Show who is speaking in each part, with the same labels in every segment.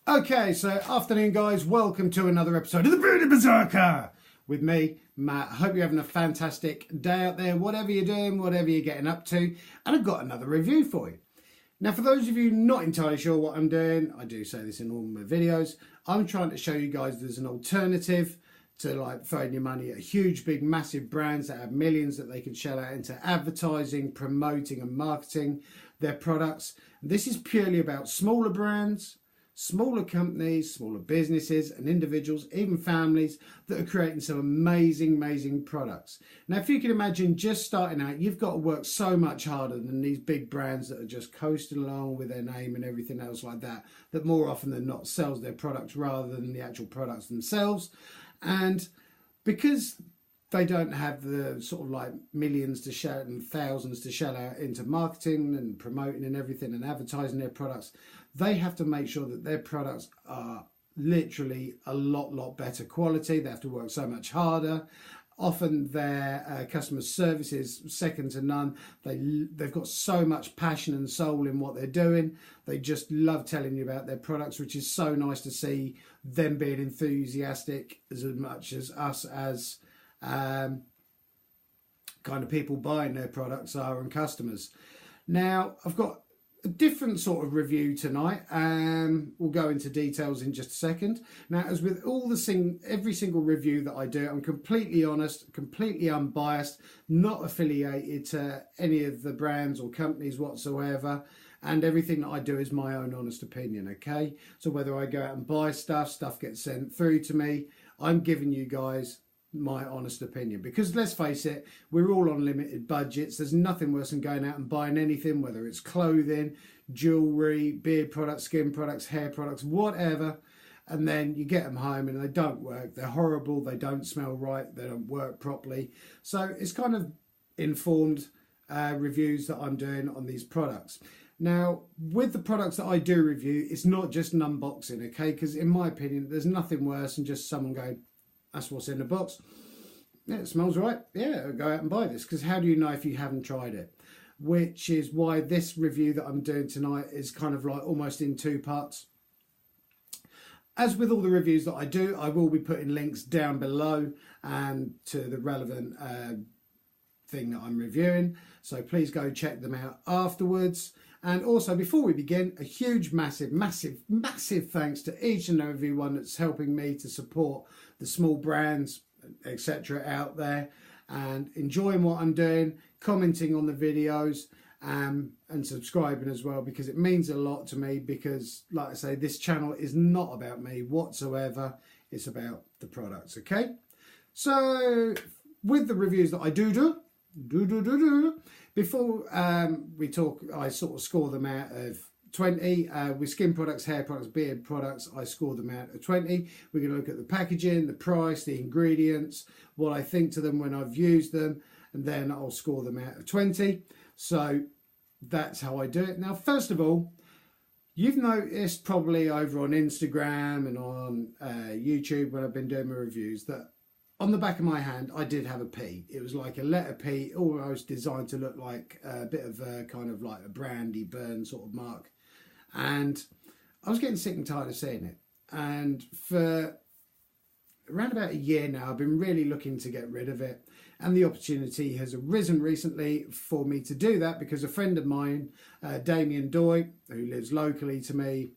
Speaker 1: Okay, so afternoon guys, welcome to another episode of the Beauty Berserker with me, Matt. I hope you're having a fantastic day out there, whatever you're doing, whatever you're getting up to, and I've got another review for you. Now, for those of you not entirely sure what I'm doing, I do say this in all my videos, I'm trying to show you guys there's an alternative to like throwing your money at huge, big, massive brands that have millions that they can shell out into advertising, promoting and marketing their products. This is purely about smaller brands, smaller companies, smaller businesses and individuals, even families that are creating some amazing products. Now, if you can imagine just starting out, you've got to work so much harder than these big brands that are just coasting along with their name and everything else like that, that more often than not sells their products rather than the actual products themselves. And because they don't have the sort of like millions to shell and thousands to shell out into marketing and promoting and everything and advertising their products, they have to make sure that their products are literally a lot better quality. They have to work so much harder. Often their customer service is second to none. They've got so much passion and soul in what they're doing. They just love telling you about their products, which is so nice to see them being enthusiastic as much as us as kind of people buying their products are and customers. Now, I've got a different sort of review tonight. We'll go into details in just a second. Now, as with every single review that I do, I'm completely honest, completely unbiased, not affiliated to any of the brands or companies whatsoever. And everything that I do is my own honest opinion, okay? So whether I go out and buy stuff gets sent through to me, I'm giving you guys my honest opinion, because let's face it, we're all on limited budgets. There's nothing worse than going out and buying anything, whether it's clothing, jewelry, beard products, skin products, hair products, whatever, and then you get them home and they don't work. They're horrible, they don't smell right, they don't work properly. So it's kind of informed reviews that I'm doing on these products. Now, with the products that I do review, it's not just an unboxing, okay? Because in my opinion, there's nothing worse than just someone going, that's what's in the box. Yeah, it smells right. Yeah, I'll go out and buy this. Because how do you know if you haven't tried it? Which is why this review that I'm doing tonight is kind of like almost in two parts. As with all the reviews that I do, I will be putting links down below and to the relevant thing that I'm reviewing. So please go check them out afterwards. And also, before we begin, a huge, massive thanks to each and every one that's helping me to support the small brands, etc. out there and enjoying what I'm doing, commenting on the videos and subscribing as well, because it means a lot to me, because like I say, this channel is not about me whatsoever. It's about the products, okay? So with the reviews that I do, before we talk, I sort of score them out of 20. With skin products, hair products, beard products, I score them out of 20. We're going to look at the packaging, the price, the ingredients, what I think to them when I've used them, and then I'll score them out of 20. So that's how I do it. Now, first of all, you've noticed probably over on Instagram and on YouTube when I've been doing my reviews that on the back of my hand, I did have a P. It was like a letter P, almost designed to look like a bit of a kind of like a brandy burn sort of mark. And I was getting sick and tired of seeing it. And for around about a year now, I've been really looking to get rid of it. And the opportunity has arisen recently for me to do that, because a friend of mine, Damien Doy, who lives locally to me,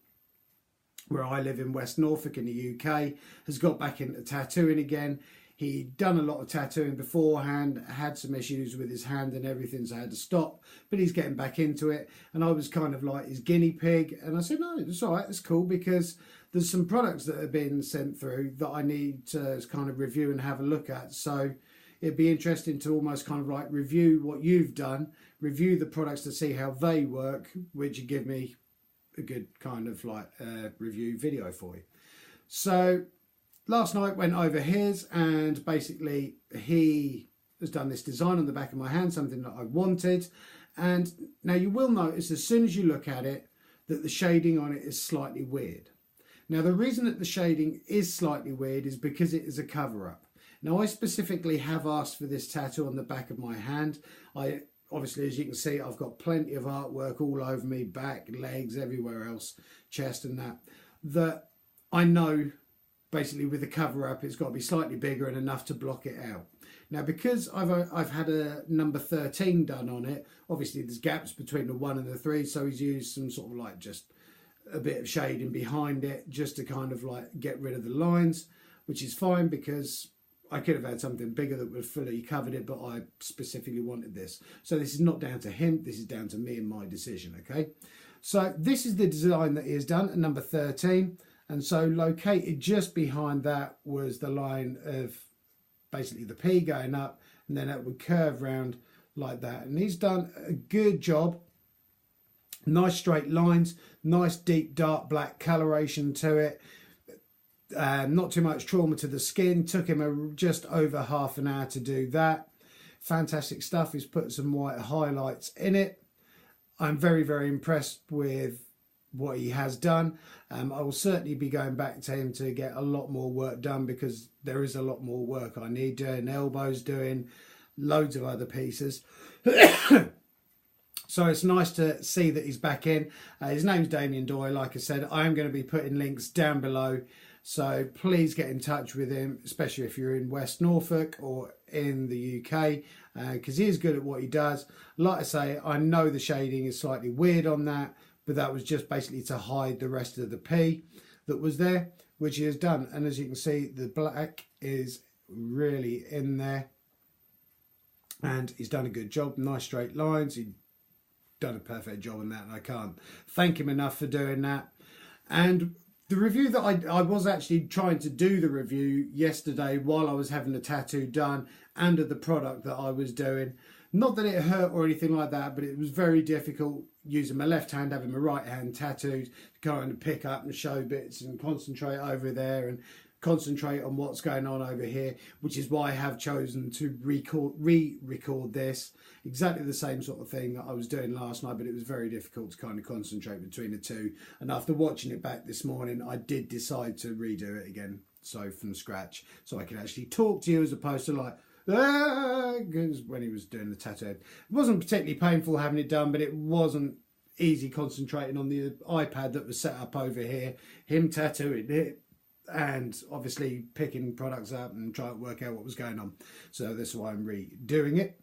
Speaker 1: where I live in West Norfolk in the UK, has got back into tattooing again. He'd done a lot of tattooing beforehand, had some issues with his hand and everything, so I had to stop. But he's getting back into it. And I was kind of like his guinea pig. And I said, no, it's all right, it's cool, because there's some products that have been sent through that I need to kind of review and have a look at. So it'd be interesting to almost kind of like review what you've done, review the products to see how they work, which would give me a good kind of like review video for you. So last night went over his, and basically he has done this design on the back of my hand, something that I wanted. And now you will notice as soon as you look at it that the shading on it is slightly weird. Now the reason that the shading is slightly weird is because it is a cover-up. Now I specifically have asked for this tattoo on the back of my hand. Obviously, as you can see, I've got plenty of artwork all over me, back, legs, everywhere else, chest and that. that I know basically with the cover up it's got to be slightly bigger and enough to block it out. Now because I've had a number 13 done on it, obviously there's gaps between the 1 and the 3, so he's used some sort of like just a bit of shading behind it just to kind of like get rid of the lines, which is fine because I could have had something bigger that would have fully covered it, but I specifically wanted this. So this is not down to him, this is down to me and my decision, okay? So this is the design that he has done at number 13. And so located just behind that was the line of basically the P going up, and then it would curve round like that. And he's done a good job. Nice straight lines, nice deep dark black coloration to it. Not too much trauma to the skin. Took him just over half an hour to do that. Fantastic stuff. He's put some white highlights in it. I'm very, very impressed with what he has done. I will certainly be going back to him to get a lot more work done because there is a lot more work I need doing. Elbows doing, loads of other pieces. So it's nice to see that he's back in. His name's Damien Doyle. Like I said, I am going to be putting links down below. So please get in touch with him, especially if you're in West Norfolk or in the UK, because he is good at what he does. Like I say, I know the shading is slightly weird on that, but that was just basically to hide the rest of the P that was there, which he has done. And as you can see, the black is really in there. And he's done a good job. Nice straight lines. He's done a perfect job on that, and I can't thank him enough for doing that. And the review that I was actually trying to do the review yesterday while I was having the tattoo done and of the product that I was doing. Not that it hurt or anything like that, but it was very difficult using my left hand, having my right hand tattooed, to kind of pick up and show bits and concentrate over there and concentrate on what's going on over here, which is why I have chosen to re-record this. Exactly the same sort of thing that I was doing last night, but it was very difficult to kind of concentrate between the two. And after watching it back this morning, I did decide to redo it again, so from scratch, so I could actually talk to you as opposed to like, because when he was doing the tattoo. It wasn't particularly painful having it done, but it wasn't easy concentrating on the iPad that was set up over here, him tattooing it, and obviously picking products up and trying to work out what was going on. So that's why I'm redoing it.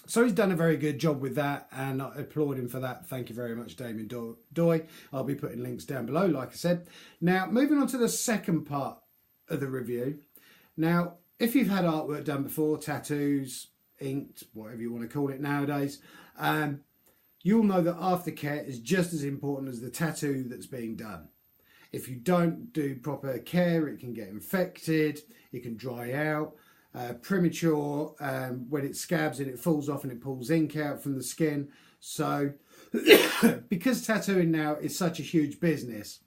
Speaker 1: So he's done a very good job with that, and I applaud him for that. Thank you very much, Damien Doyle. I'll be putting links down below, like I said. Now, moving on to the second part of the review. Now, if you've had artwork done before, tattoos, inked, whatever you want to call it nowadays, you'll know that aftercare is just as important as the tattoo that's being done. If you don't do proper care, it can get infected, it can dry out, premature, when it scabs and it falls off and it pulls ink out from the skin. So because tattooing now is such a huge business,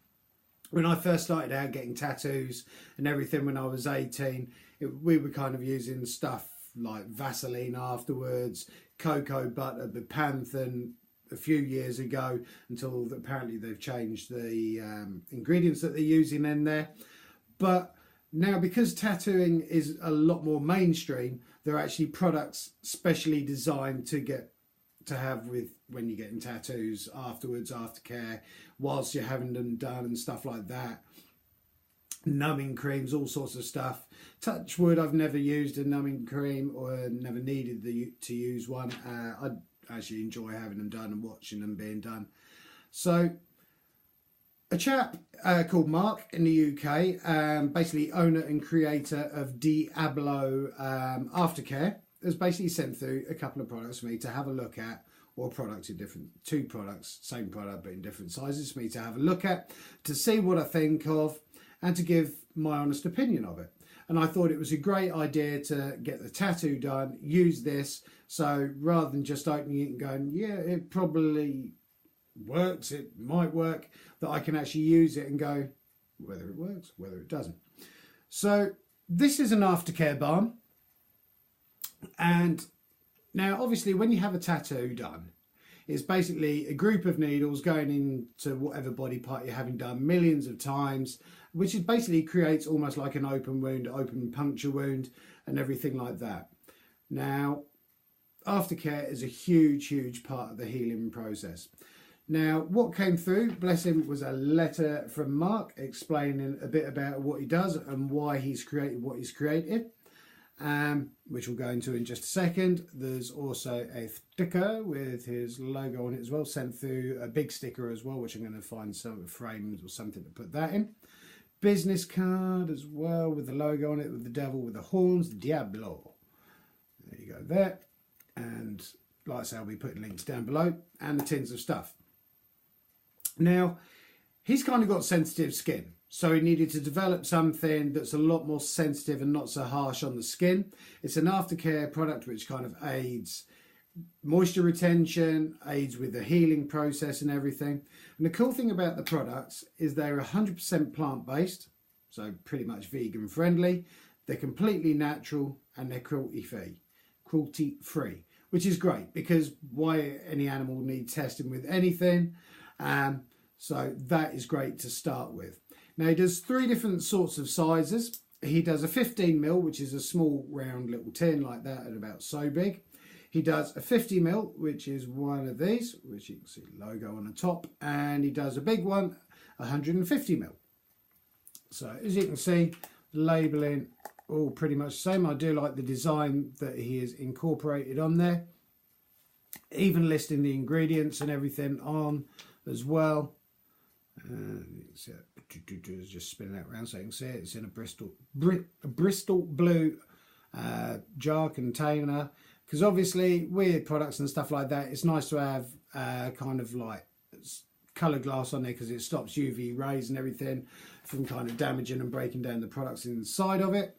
Speaker 1: when I first started out getting tattoos and everything when I was 18, we were kind of using stuff like Vaseline afterwards, cocoa butter, bepanthen a few years ago, until apparently they've changed the ingredients that they're using in there. But now, because tattooing is a lot more mainstream, there are actually products specially designed to have with when you're getting tattoos afterwards, aftercare, whilst you're having them done and stuff like that. Numbing creams, all sorts of stuff. Touch wood, I've never used a numbing cream or never needed to use one. I actually enjoy having them done and watching them being done. So a chap called Mark in the UK, basically owner and creator of Diablo Aftercare, has basically sent through a couple of products for me to have a look at, or products in two products, same product but in different sizes, for me to have a look at, to see what I think of, and to give my honest opinion of it. And I thought it was a great idea to get the tattoo done, use this, so rather than just opening it and going, yeah, it probably works, it might work, that I can actually use it and go, whether it works, whether it doesn't. So this is an aftercare balm. And now obviously when you have a tattoo done, it's basically a group of needles going into whatever body part you're having done millions of times, which is basically creates almost like an open wound, open puncture wound and everything like that. Now, aftercare is a huge, huge part of the healing process. Now, what came through, bless him, was a letter from Mark explaining a bit about what he does and why he's created what he's created, which we'll go into in just a second. There's also a sticker with his logo on it as well, sent through a big sticker as well, which I'm going to find some frames or something to put that in. Business card as well with the logo on it, with the devil with the horns, the Diablo. There you go there. And like I say, I'll be putting links down below, and the tins of stuff. Now, he's kind of got sensitive skin, so he needed to develop something that's a lot more sensitive and not so harsh on the skin. It's an aftercare product which kind of aids moisture retention, aids with the healing process and everything. And the cool thing about the products is they're 100% plant-based, so pretty much vegan friendly. They're completely natural and they're cruelty-free, which is great, because why any animal would need testing with anything. So that is great to start with. Now, he does 3 different sorts of sizes. He does a 15mm, which is a small round little tin like that and about so big. He does a 50mm, which is one of these, which you can see the logo on the top. And he does a big one, 150mm. So as you can see, the labelling all pretty much the same. I do like the design that he has incorporated on there. Even listing the ingredients and everything on as well. It's just spinning that around so you can see it. It's in a Bristol blue jar container, because obviously with products and stuff like that, it's nice to have kind of like coloured glass on there, because it stops UV rays and everything from kind of damaging and breaking down the products inside of it.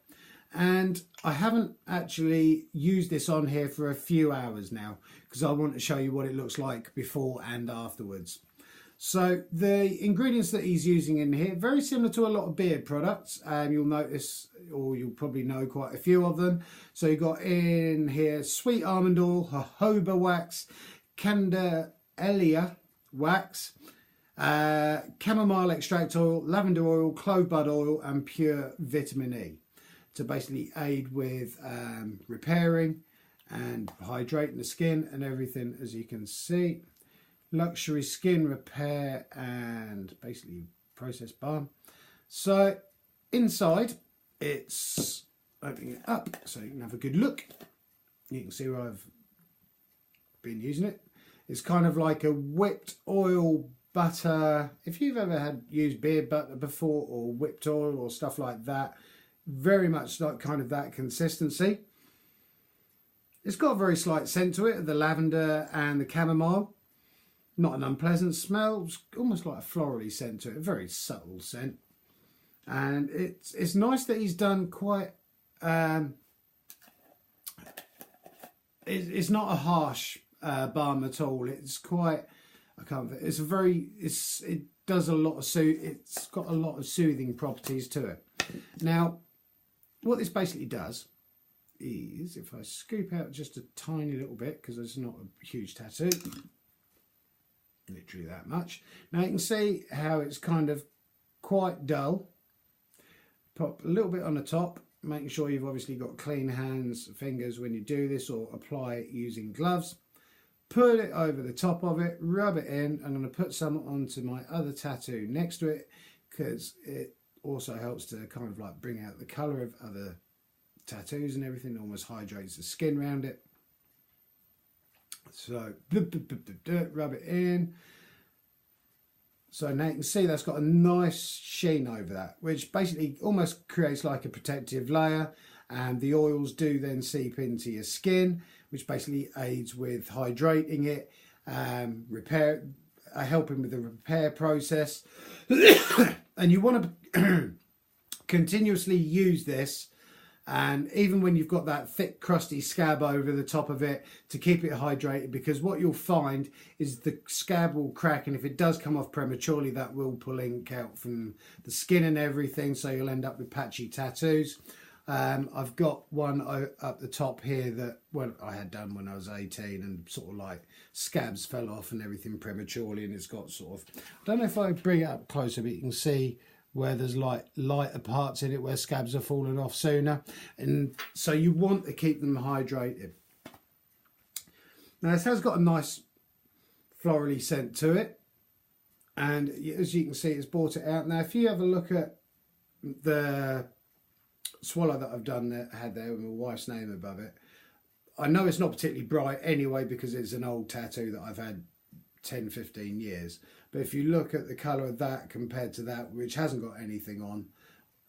Speaker 1: And I haven't actually used this on here for a few hours now, because I want to show you what it looks like before and afterwards. So the ingredients that he's using in here, very similar to a lot of beard products. You'll notice, or you'll probably know quite a few of them. So you've got in here sweet almond oil, jojoba wax, candelia wax, chamomile extract oil, lavender oil, clove bud oil, and pure vitamin E, to basically aid with repairing and hydrating the skin and everything, as you can see. Luxury skin repair and basically processed balm. So inside, it's opening it up so you can have a good look. You can see where I've been using it. It's kind of like a whipped oil butter. If you've ever used beard butter before, or whipped oil or stuff like that, very much like kind of that consistency. It's got a very slight scent to it, the lavender and the chamomile. Not an unpleasant smell, it's almost like a florally scent to it, a very subtle scent. And it's nice that he's done quite, it's not a harsh balm at all. It's quite, it does a lot of, it's got a lot of soothing properties to it. Now, what this basically does is, if I scoop out just a tiny little bit, because it's not a huge tattoo, literally that much. Now you can see how it's kind of quite dull. Pop a little bit on the top, making sure you've obviously got clean hands, fingers when you do this, or apply it using gloves. Put it over the top of it, rub it in. I'm going to put some onto my other tattoo next to it, because it also helps to kind of like bring out the colour of other tattoos and everything. It almost hydrates the skin around it. So rub it in. So now you can see that's got a nice sheen over that, which basically almost creates like a protective layer, and the oils do then seep into your skin, which basically aids with hydrating it, helping with the repair process. And you want to continuously use this, and even when you've got that thick crusty scab over the top of it, to keep it hydrated, because what you'll find is the scab will crack, and if it does come off prematurely, that will pull ink out from the skin and everything, so you'll end up with patchy tattoos. I've got one up the top here that, well, I had done when I was 18, and sort of like scabs fell off and everything prematurely, and it's got sort of, I don't know if I bring it up closer, but you can see where there's like lighter parts in it where scabs are falling off sooner, and so you want to keep them hydrated. Now this has got a nice florally scent to it, And as you can see, it's brought it out. Now, if you have a look at the swallow that I've had there with my wife's name above it, I know it's not particularly bright anyway because it's an old tattoo that I've had 10-15 years. But if you look at the colour of that compared to that, which hasn't got anything on,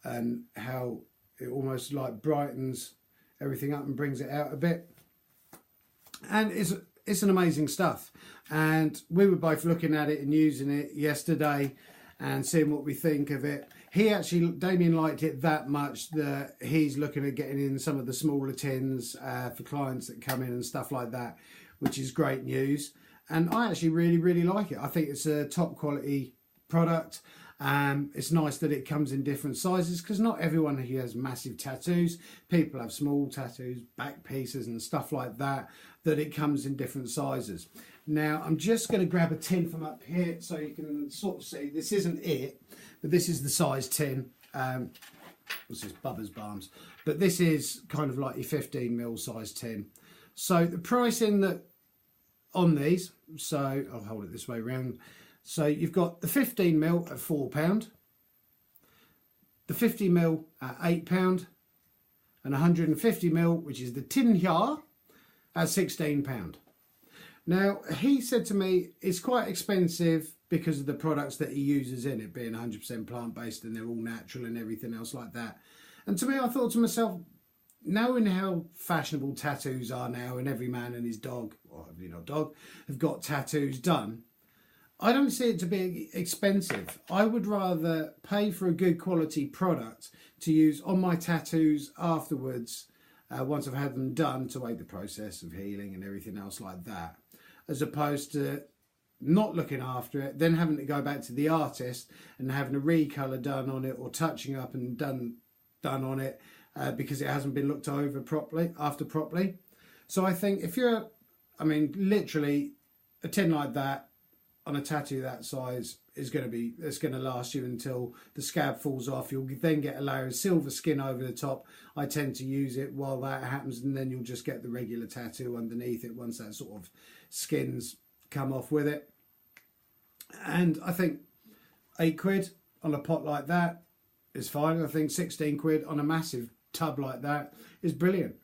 Speaker 1: and how it almost like brightens everything up and brings it out a bit. And it's an amazing stuff. And we were both looking at it and using it yesterday and seeing what we think of it. Damien liked it that much that he's looking at getting in some of the smaller tins for clients that come in and stuff like that, which is great news. And I actually really, really like it. I think it's a top quality product. It's nice that it comes in different sizes because not everyone here has massive tattoos. People have small tattoos, back pieces and stuff like that, that it comes in different sizes. Now, I'm just going to grab a tin from up here so you can sort of see. This isn't it, but this is the size tin. What's this? Bubba's Balms. But this is kind of like your 15mm size tin. So the pricing that on these, so I'll hold it this way around. So you've got the 15mm at £4, the 50mm at £8, and 150mm, which is the tin jar, at £16. Now, he said to me it's quite expensive because of the products that he uses in it, being 100% plant-based and they're all natural and everything else like that. And to me, I thought to myself, knowing how fashionable tattoos are now and every man and his dog, or not dog, have got tattoos done, I don't see it to be expensive. I would rather pay for a good quality product to use on my tattoos afterwards, once I've had them done, to aid the process of healing and everything else like that, as opposed to not looking after it, then having to go back to the artist and having a recolour done on it or touching up and done on it because it hasn't been looked over properly. So I think if you're, literally a tin like that on a tattoo that size it's going to last you until the scab falls off. You'll then get a layer of silver skin over the top. I tend to use it while that happens, and then you'll just get the regular tattoo underneath it once that sort of skin's come off with it. And I think £8 on a pot like that is fine. I think 16 quid on a massive tub like that is brilliant.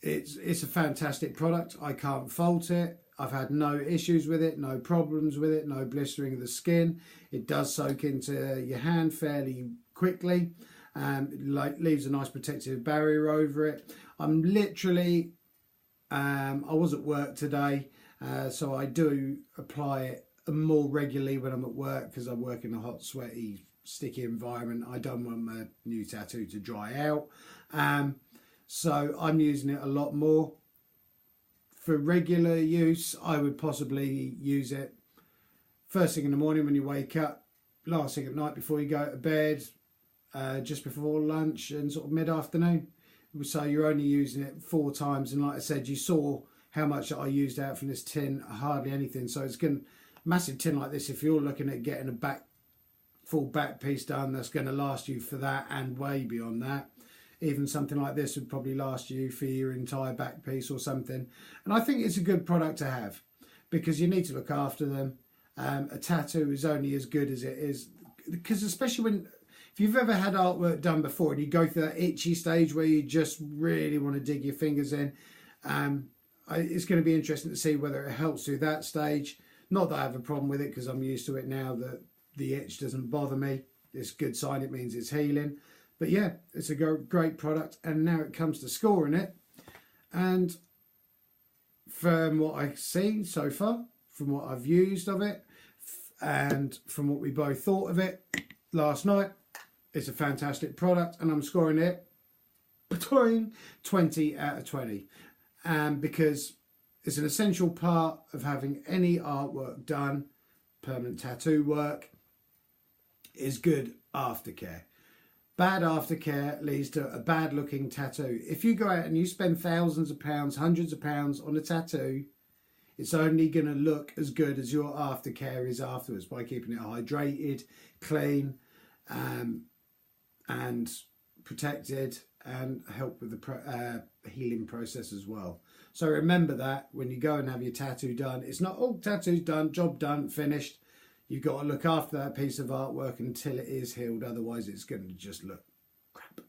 Speaker 1: It's a fantastic product. I can't fault it. I've had no issues with it, no problems with it, no blistering of the skin. It does soak into your hand fairly quickly, and leaves a nice protective barrier over it. I'm literally, I was at work today, so I do apply it more regularly when I'm at work because I work in a hot, sweaty, sticky environment. I don't want my new tattoo to dry out, so I'm using it a lot more. For regular use, I would possibly use it first thing in the morning when you wake up, last thing at night before you go to bed, just before lunch and sort of mid-afternoon. So you're only using it 4 times, and like I said, you saw how much I used out from this tin, hardly anything. So it's going massive tin like this, if you're looking at getting a full back piece done, that's going to last you for that and way beyond that. Even something like this would probably last you for your entire back piece or something. And I think it's a good product to have because you need to look after them. A tattoo is only as good as it is, because especially if you've ever had artwork done before and you go through that itchy stage where you just really want to dig your fingers in, it's going to be interesting to see whether it helps through that stage. Not that I have a problem with it because I'm used to it now that the itch doesn't bother me. It's a good sign, it means it's healing. But yeah, it's a great product, and now it comes to scoring it. And from what I've seen so far, from what I've used of it, and from what we both thought of it last night, it's a fantastic product, and I'm scoring it between 20 out of 20. Because it's an essential part of having any artwork done, permanent tattoo work, is good aftercare. Bad aftercare leads to a bad looking tattoo. If you go out and you spend thousands of pounds, hundreds of pounds on a tattoo, it's only going to look as good as your aftercare is afterwards by keeping it hydrated, clean, and protected, and help with the healing process as well. So remember that when you go and have your tattoo done, it's not, oh, tattoo's done, job done, finished. you've got to look after that piece of artwork until it is healed. Otherwise, it's going to just look crap.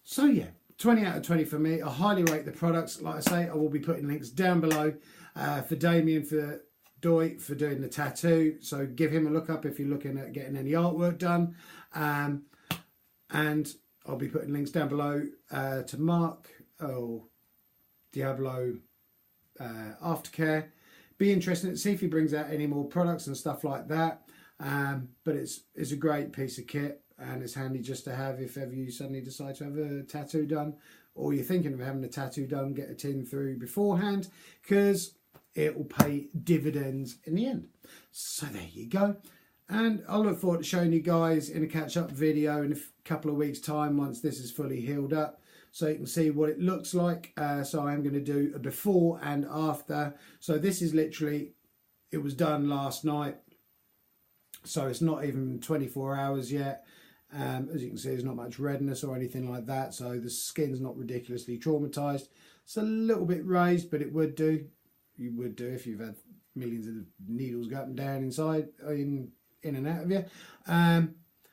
Speaker 1: So yeah, 20 out of 20 for me. I highly rate the products. Like I say, I will be putting links down below for Damien, for Doit, for doing the tattoo. So give him a look up if you're looking at getting any artwork done. And I'll be putting links down below to Mark, Diablo Aftercare. Be interested to see if he brings out any more products and stuff like that. But it's a great piece of kit, and it's handy just to have if ever you suddenly decide to have a tattoo done, or you're thinking of having a tattoo done, get it in through beforehand, because it will pay dividends in the end. So there you go. And I look forward to showing you guys in a catch-up video in a couple of weeks' time once this is fully healed up, so you can see what it looks like. So I'm going to do a before and after. So this is literally, it was done last night, so it's not even 24 hours yet. As you can see, there's not much redness or anything like that, so the skin's not ridiculously traumatized. It's a little bit raised, but it would do. You would do if you've had millions of needles go up and down inside, in and out of you.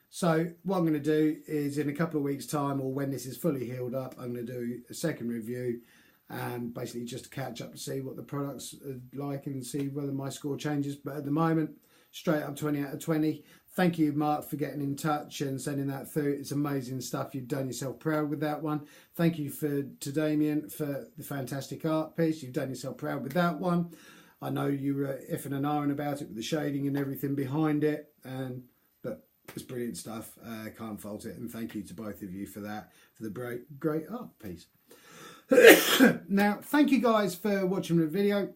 Speaker 1: So what I'm going to do is in a couple of weeks' time, or when this is fully healed up, I'm going to do a second review, and basically just to catch up to see what the products are like and see whether my score changes. But at the moment, straight up 20 out of 20. Thank you, Mark, for getting in touch and sending that through. It's amazing stuff. You've done yourself proud with that one. Thank you to Damien for the fantastic art piece. You've done yourself proud with that one. I know you were effing and ahhing about it with the shading and everything behind it, but it's brilliant stuff. Can't fault it, and thank you to both of you for that, for the great art piece. Now, thank you guys for watching the video.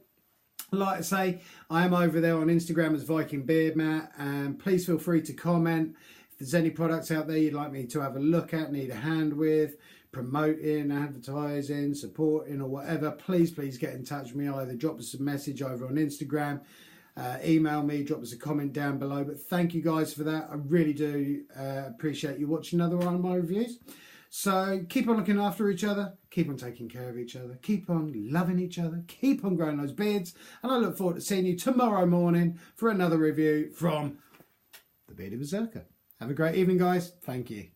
Speaker 1: Like I say, I am over there on Instagram as Viking Beard Mat, and please feel free to comment if there's any products out there you'd like me to have a look at, need a hand with, promoting, advertising, supporting, or whatever. Please get in touch with me. Either drop us a message over on Instagram, email me, drop us a comment down below. But thank you guys for that. I really do appreciate you watching another one of my reviews. So keep on looking after each other, keep on taking care of each other, keep on loving each other, keep on growing those beards, and I look forward to seeing you tomorrow morning for another review from the Bearded Berserker. Have a great evening, guys. Thank you.